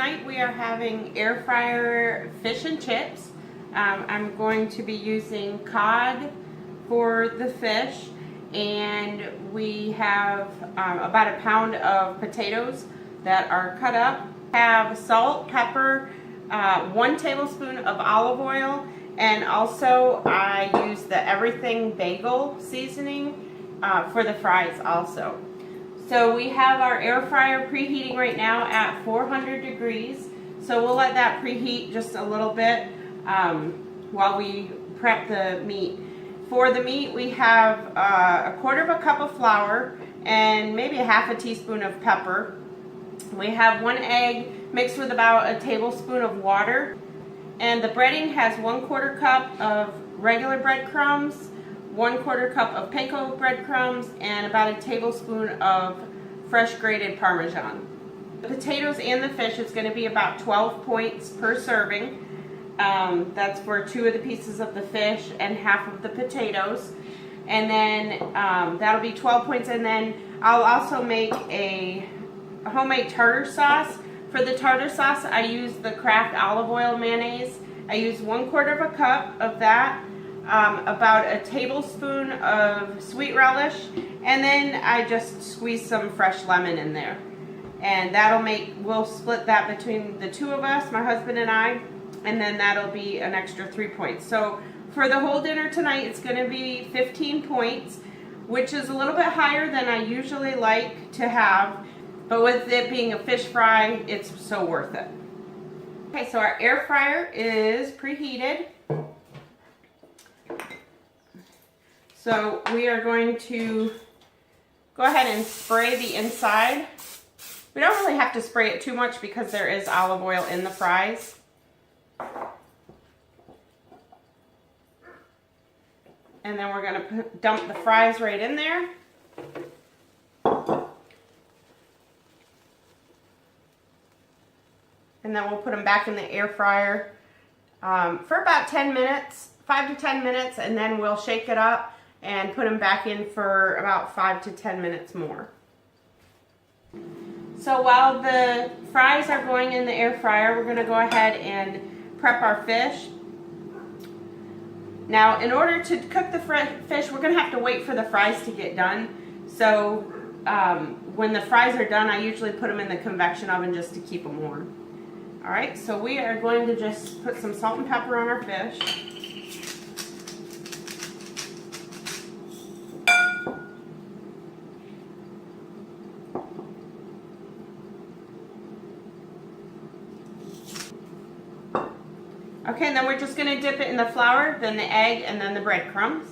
tonight we are having air fryer fish and chips. I'm going to be using cod for the fish, and we have about a pound of potatoes that are cut up. Have salt, pepper, 1 tablespoon of olive oil, and also I use the everything bagel seasoning for the fries also. So we have our air fryer preheating right now at 400 degrees. So we'll let that preheat just a little bit while we prep the meat. For the meat, we have a 1/4 cup of flour and maybe a 1/2 teaspoon of pepper. We have 1 egg mixed with about a tablespoon of water. And the breading has 1/4 cup of regular breadcrumbs, 1/4 cup of panko breadcrumbs, and about a tablespoon of fresh grated Parmesan. The potatoes and the fish is going to be about 12 points per serving. That's for 2 of the pieces of the fish and 1/2 of the potatoes. And then that'll be 12 points. And then I'll also make a homemade tartar sauce. For the tartar sauce, I use the Kraft olive oil mayonnaise. I use 1/4 cup of that, about a tablespoon of sweet relish, and then I just squeeze some fresh lemon in there. And we'll split that between the 2 of us, my husband and I, and then that'll be an extra 3 points. So for the whole dinner tonight, it's going to be 15 points, which is a little bit higher than I usually like to have. But with it being a fish fry, it's so worth it. Okay, so our air fryer is preheated. So we are going to go ahead and spray the inside. We don't really have to spray it too much because there is olive oil in the fries. And then we're going to dump the fries right in there. And then we'll put them back in the air fryer for about 10 minutes, 5 to 10 minutes, and then we'll shake it up and put them back in for about 5 to 10 minutes more. So while the fries are going in the air fryer, we're going to go ahead and prep our fish. Now, in order to cook the fish, we're going to have to wait for the fries to get done. So when the fries are done, I usually put them in the convection oven just to keep them warm. Alright, so we are going to just put some salt and pepper on our fish. Okay, and then we're just going to dip it in the flour, then the egg, and then the breadcrumbs.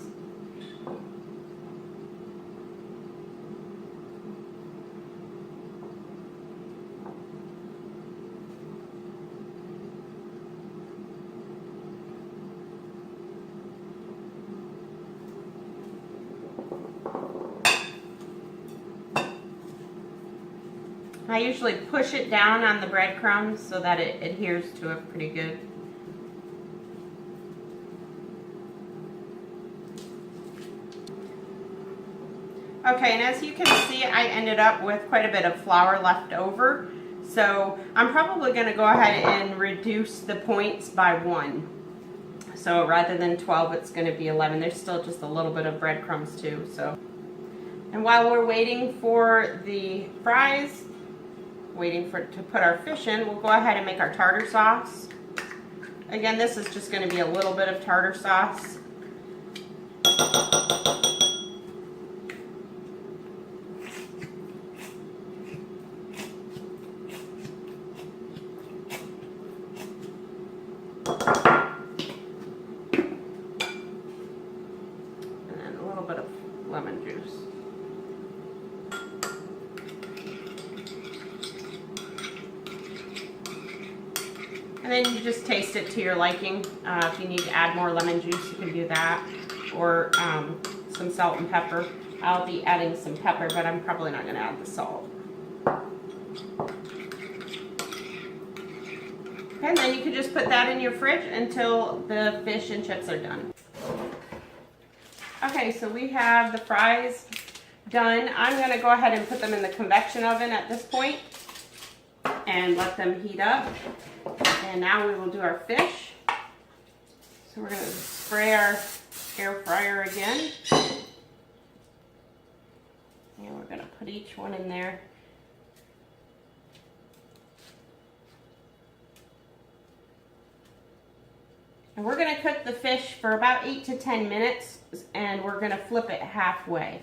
I usually push it down on the breadcrumbs so that it adheres to it pretty good. Okay, and as you can see, I ended up with quite a bit of flour left over. So I'm probably going to go ahead and reduce the points by 1. So rather than 12, it's going to be 11. There's still just a little bit of breadcrumbs too. And while we're waiting for the fries, to put our fish in, we'll go ahead and make our tartar sauce. Again, this is just going to be a little bit of tartar sauce. And then a little bit of lemon juice. And then you just taste it to your liking. If you need to add more lemon juice, you can do that. Or some salt and pepper. I'll be adding some pepper, but I'm probably not going to add the salt. Okay, and then you can just put that in your fridge until the fish and chips are done. Okay, so we have the fries done. I'm going to go ahead and put them in the convection oven at this point. and let them heat up. And now we will do our fish. So we're going to spray our air fryer again. And we're going to put each one in there. And we're going to cook the fish for about 8 to 10 minutes, and we're going to flip it halfway.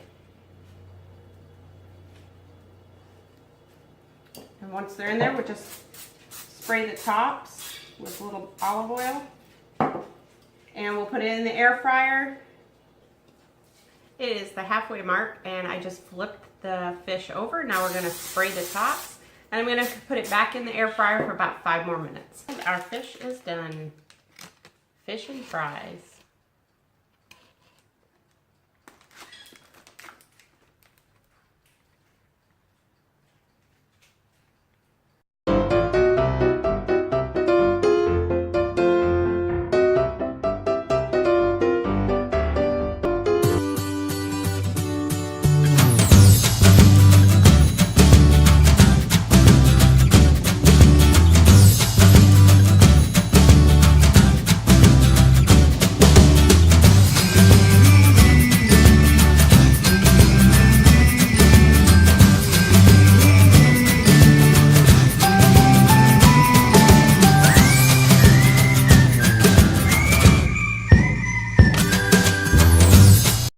And once they're in there, we'll just spray the tops with a little olive oil. And we'll put it in the air fryer. It is the halfway mark, and I just flipped the fish over. Now we're going to spray the tops, and I'm going to put it back in the air fryer for about 5 more minutes. Our fish is done. Fish and fries.